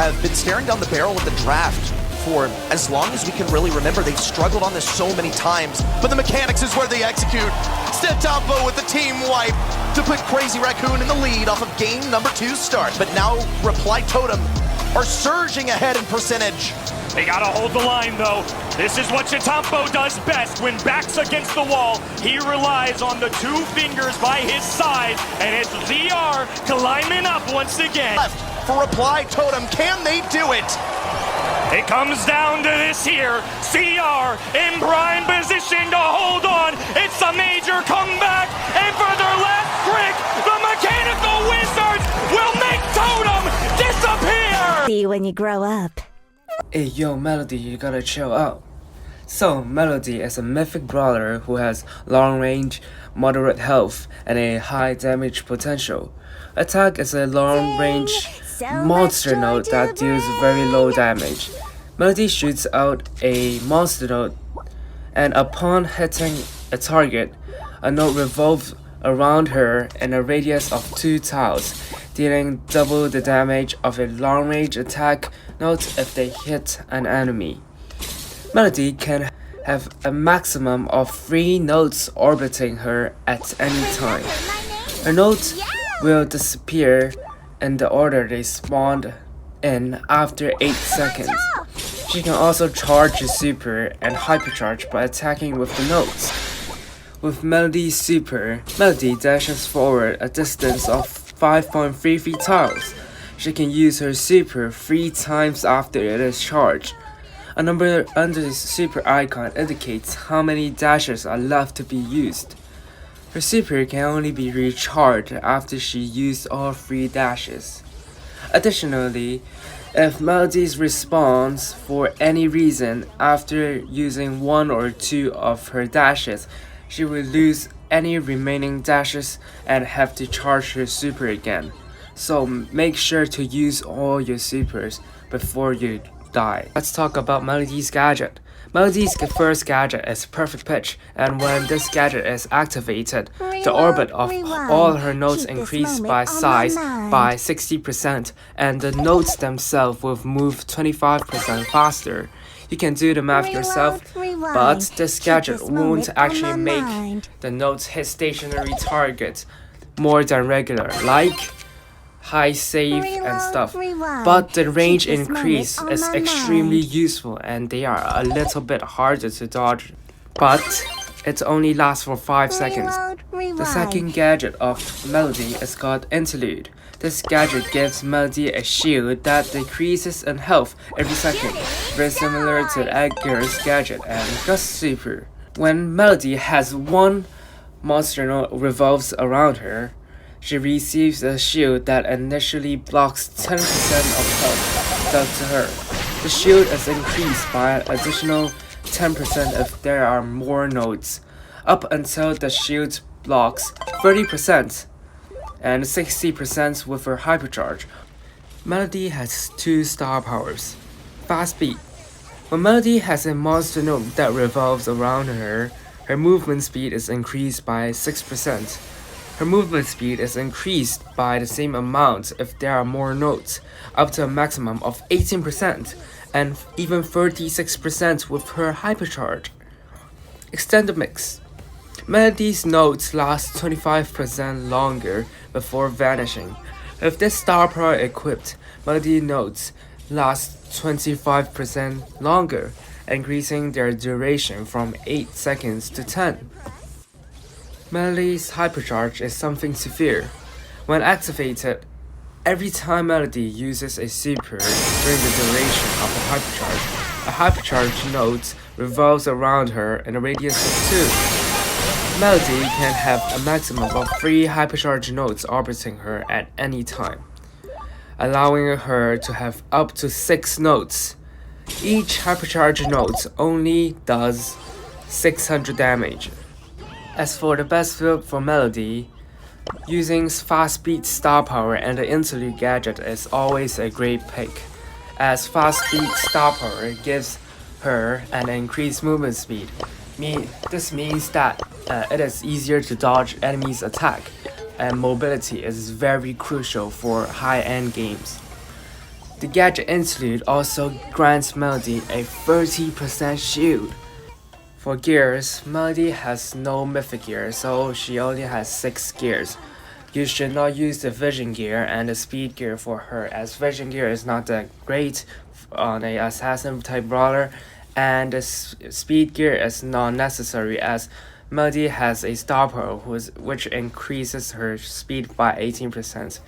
have been staring down the barrel of the draft for as long as we can really remember. They've struggled on this so many times, but the mechanics is where they execute. Stetampo with the team wipe to put Crazy Raccoon in the lead off of game number 2 start. But now Reply Totem are surging ahead in percentage. They gotta hold the line though. This is what Stetampo does best. When back's against the wall, he relies on the 2 fingers by his side, and it's ZR climbing up once again. Left for Reply Totem, can they do it? It comes down to this here. CR in prime position to hold on. It's a major comeback, and for their last trick, the Mechanical Wizards will make Totem disappear! See you when you grow up. Hey yo, Melody, you gotta chill out. So, Melody is a mythic brawler who has long range, moderate health, and a high damage potential. Attack is a long range monster node that deals very low damage. Melody shoots out a monster node, and upon hitting a target, a node revolves around her in a radius of 2 tiles, dealing double the damage of a long range attack node if they hit an enemy. Melody can have a maximum of 3 nodes orbiting her at any time. Her nodes will disappear in the order they spawned in after 8 seconds. She can also charge a super and hypercharge by attacking with the nodes. With Melody's super, Melody dashes forward a distance of 5.33 tiles. She can use her super 3 times after it is charged. A number under the super icon indicates how many dashes are left to be used. Her super can only be recharged after she used all 3 dashes. Additionally, if Melody respawns for any reason after using 1 or 2 of her dashes, she will lose any remaining dashes and have to charge her super again. So make sure to use all your supers before you die. Let's talk about Melody's gadget. Melody's first gadget is Perfect Pitch, and when this gadget is activated, the orbit of all her nodes increase by size by 60%, and the nodes themselves will move 25% faster. You can do the math yourself, but this gadget won't actually make the nodes hit stationary targets more than regular, like high save and stuff, but the range increase is extremely useful and they are a little bit harder to dodge, but it only lasts for 5 seconds. The second gadget of Melody is called Interlude. This gadget gives Melody a shield that decreases in health every second, very similar to Edgar's gadget and Gus' super. When Melody has 1 monster node revolves around her, she receives a shield that initially blocks 10% of health dealt to her. The shield is increased by an additional 10% if there are more nodes, up until the shield blocks 30% and 60% with her hypercharge. Melody has 2 star powers. Fast Speed. When Melody has a monster node that revolves around her, her movement speed is increased by 6%. Her movement speed is increased by the same amount if there are more nodes, up to a maximum of 18%, and even 36% with her hypercharge. Extended Mix. Melody's nodes last 25% longer before vanishing. With this star power equipped, Melody nodes last 25% longer, increasing their duration from 8 seconds to 10. Melody's hypercharge is something severe. When activated, every time Melody uses a super during the duration of the hypercharge node revolves around her in a radius of 2. Melody can have a maximum of 3 hypercharge nodes orbiting her at any time, allowing her to have up to 6 nodes. Each hypercharge node only does 600 damage. As for the best build for Melody, using Fast Speed Star Power and the Interlude gadget is always a great pick, as Fast Speed Star Power gives her an increased movement speed. This means that it is easier to dodge enemies' attack, and mobility is very crucial for high-end games. The gadget interlude also grants Melody a 30% shield. For gears, Melody has no mythic gear, so she only has 6 gears. You should not use the vision gear and the speed gear for her, as vision gear is not that great on a assassin type brawler, and the speed gear is not necessary as Melody has a stopper which increases her speed by 18%.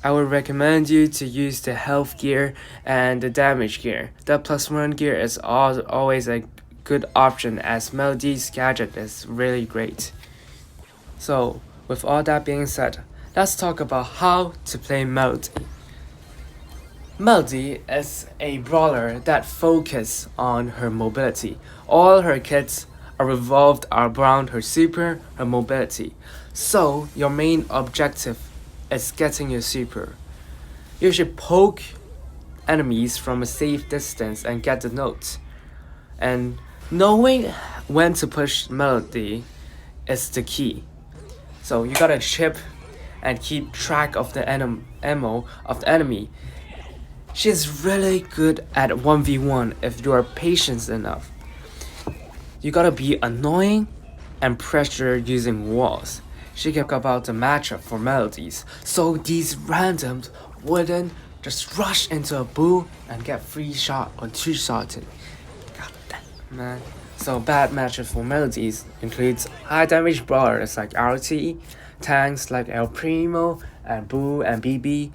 I would recommend you to use the health gear and the damage gear. The +1 gear is always a good option as Melody's gadget is really great. So, with all that being said, let's talk about how to play Melody. Melody is a brawler that focuses on her mobility. All her kits are revolved around her super, her mobility. So, your main objective is getting your super. You should poke enemies from a safe distance and get the notes. And knowing when to push Melody is the key. So you gotta chip and keep track of the ammo of the enemy. She's really good at 1v1 if you are patient enough. You gotta be annoying and pressure using walls. She can talk about the matchup for Melodies, so these randoms wouldn't just rush into a boo and get 3 shot or 2 shots in. God damn, man. So bad matchup for Melodies includes high damage brawlers like RT, tanks like El Primo and Boo and BB,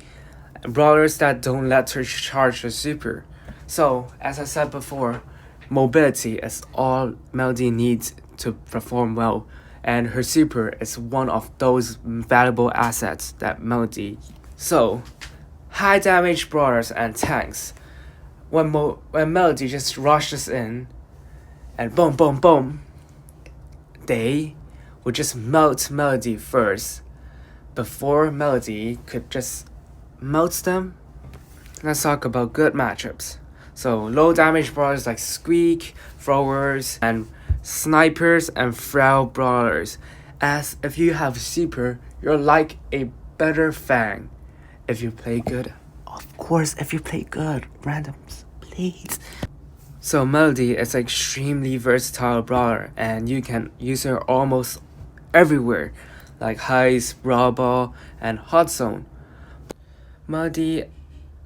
and brawlers that don't let her charge her super. So as I said before, mobility is all Melody needs to perform well, and her super is one of those valuable assets that Melody. So high damage brawlers and tanks, when Melody just rushes in and boom boom boom, they would just melt Melody first before Melody could just melt them. Let's talk about good matchups. So low damage brawlers like Squeak, Throwers, and Snipers and Frail brawlers. As if you have super, you're like a better Fang. If you play good, of course, if you play good, randoms, please. So Melody is an extremely versatile brawler, and you can use her almost everywhere, like Heist, Brawl Ball, and Hot Zone. Melody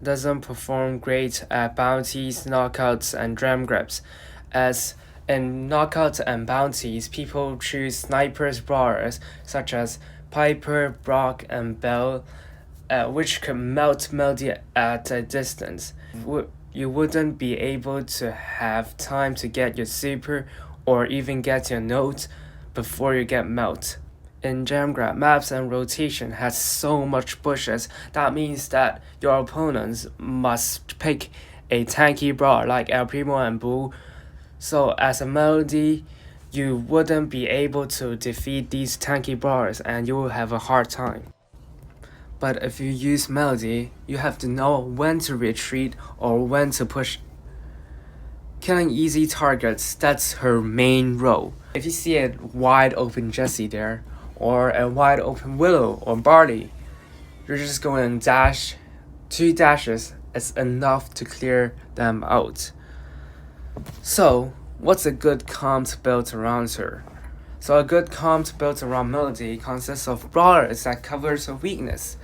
doesn't perform great at bounties, knockouts, and dram grabs, as in knockouts and bounties, people choose snipers brawlers such as Piper, Brock, and Bell, which can melt Melody at a distance. You wouldn't be able to have time to get your super or even get your notes before you get melt. In jam grab, maps and rotation has so much bushes, that means that your opponents must pick a tanky brawler like El Primo and Boo. So as a Melody, you wouldn't be able to defeat these tanky brawlers and you will have a hard time. But if you use Melody, you have to know when to retreat or when to push. Killing easy targets, that's her main role. If you see a wide open Jessie there, or a wide open Willow or Barley, you're just going to dash. 2 dashes is enough to clear them out. So, what's a good comp built around her? So a good comp built around Melody consists of brawlers that covers her weakness.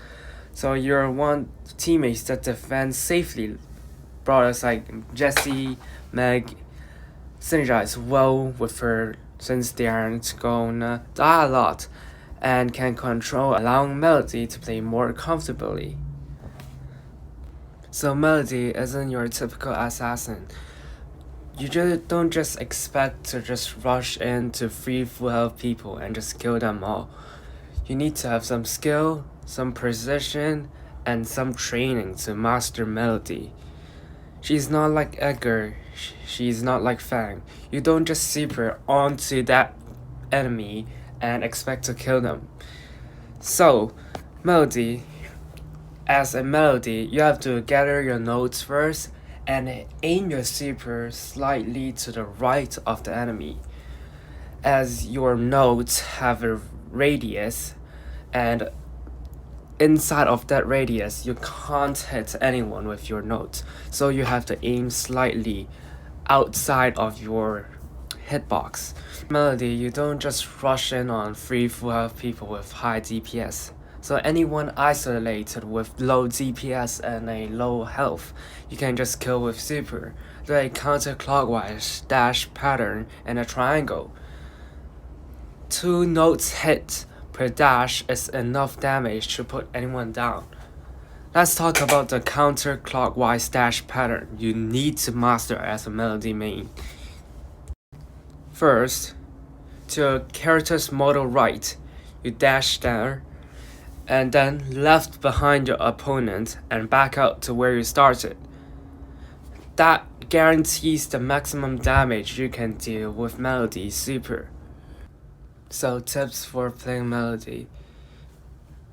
So you want teammates that defend safely. Brawlers like Jessie, Meg, synergize well with her since they aren't gonna die a lot and can control, allowing Melody to play more comfortably. So Melody isn't your typical assassin. You don't just expect to just rush into 3 full health people and just kill them all. You need to have some skill, some precision, and some training to master Melody. She's not like Edgar, she's not like Fang. You don't just super onto that enemy and expect to kill them. So, Melody, as a Melody, you have to gather your notes first and aim your super slightly to the right of the enemy, as your notes have a radius and inside of that radius, you can't hit anyone with your note. So you have to aim slightly outside of your hitbox. Melody, you don't just rush in on 3 full health people with high DPS. So anyone isolated with low DPS and a low health, you can just kill with super. Do a counterclockwise dash pattern and a triangle. 2 notes hit per dash is enough damage to put anyone down. Let's talk about the counterclockwise dash pattern you need to master as a Melody main. First, to a character's model right, you dash there, and then left behind your opponent and back out to where you started. That guarantees the maximum damage you can deal with Melody super. So tips for playing Melody.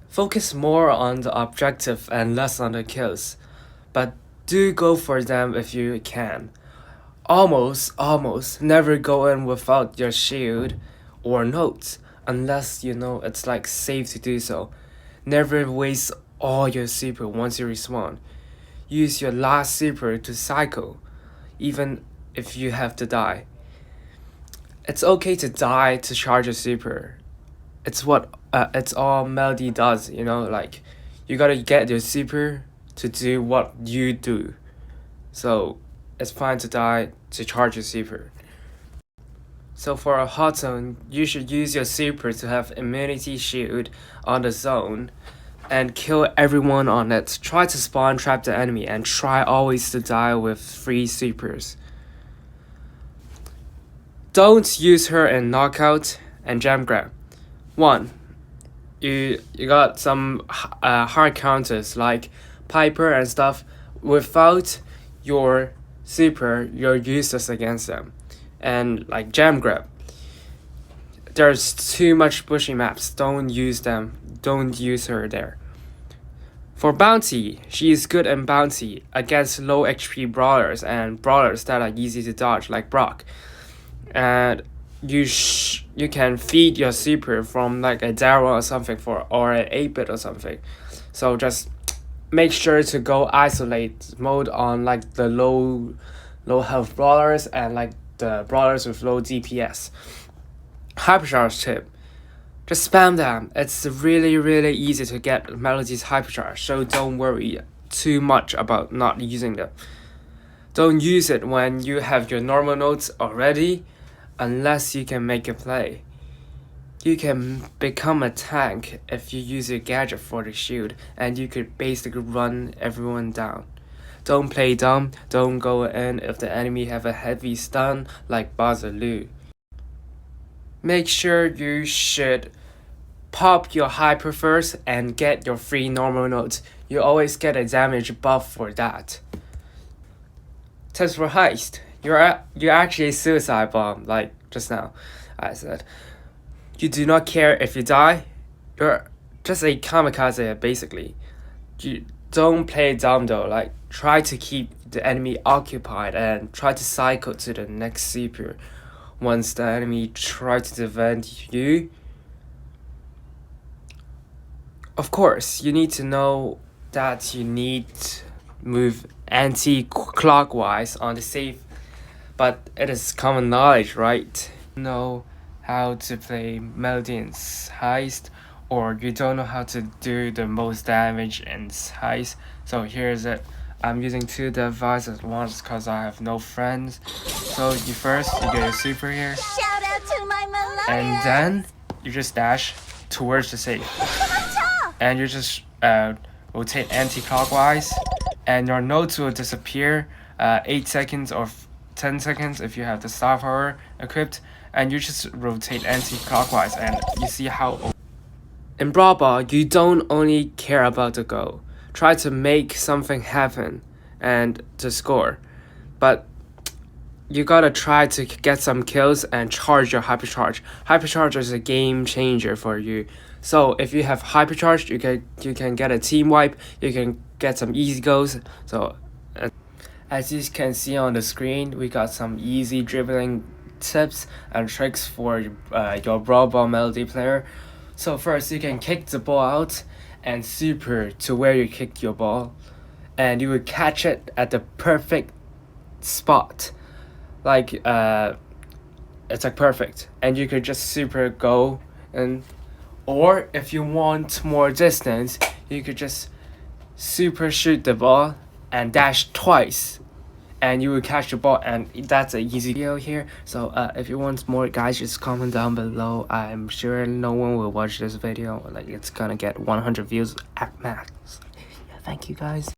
Focus more on the objective and less on the kills, but do go for them if you can. Almost never go in without your shield or notes unless you know it's like safe to do so. Never waste all your super once you respawn. Use your last super to cycle, even if you have to die. It's okay to die to charge a super. It's all Melody does, you know, like you gotta get your super to do what you do. So it's fine to die to charge your super. So for a hot zone, you should use your super to have immunity shield on the zone and kill everyone on it. Try to spawn trap the enemy and try always to die with 3 supers. Don't use her in knockout and jam grab. 1. You got some hard counters like Piper and stuff. Without your super, you're useless against them. And like jam grab, there's too much bushy maps. Don't use them. Don't use her there. For bounty, she is good in bounty against low HP brawlers and brawlers that are easy to dodge like Brock. And you can feed your super from like a Daryl or something or an 8-bit or something. So just make sure to go isolate mode on like the low health brawlers and like the brawlers with low DPS. Hypercharge tip. Just spam them. It's really easy to get Melody's hypercharge, so don't worry too much about not using them. Don't use it when you have your normal notes already, unless you can make a play. You can become a tank if you use your gadget for the shield, and you could basically run everyone down. Don't play dumb, don't go in if the enemy have a heavy stun like Bazaloo. Make sure you should pop your hyper first and get your 3 normal notes. You always get a damage buff for that. Tips for heist. You're actually a suicide bomb, like just now I said. You do not care if you die. You're just a kamikaze basically. You don't play dumb though, like try to keep the enemy occupied and try to cycle to the next super once the enemy try to defend you. Of course, you need to know that you need to move anti-clockwise on the safe, but it is common knowledge, right? Know how to play Melody in heist, or you don't know how to do the most damage in heist. So here's it. I'm using 2 devices at once because I have no friends. So you get a super here. Shout out to my Melodies. And then you just dash towards the safe. And you just rotate anti-clockwise, and your notes will disappear 8 seconds or 10 seconds if you have the star power equipped, and you just rotate anti-clockwise, and you see how. In Brawl Ball, you don't only care about the goal. Try to make something happen and to score, but you gotta try to get some kills and charge your hypercharge. Hypercharge is a game changer for you. So if you have hypercharge, you can get a team wipe. You can get some easy goals. So as you can see on the screen, we got some easy dribbling tips and tricks for your Brawl Ball Melody player. So first, you can kick the ball out and super to where you kick your ball, and you would catch it at the perfect spot, like it's like perfect, and you could just super go. And or if you want more distance, you could just super shoot the ball and dash twice, and you will catch the ball. And that's an easy video here. So if you want more, guys, just comment down below. I'm sure no one will watch this video, like it's gonna get 100 views at max. Yeah, thank you guys.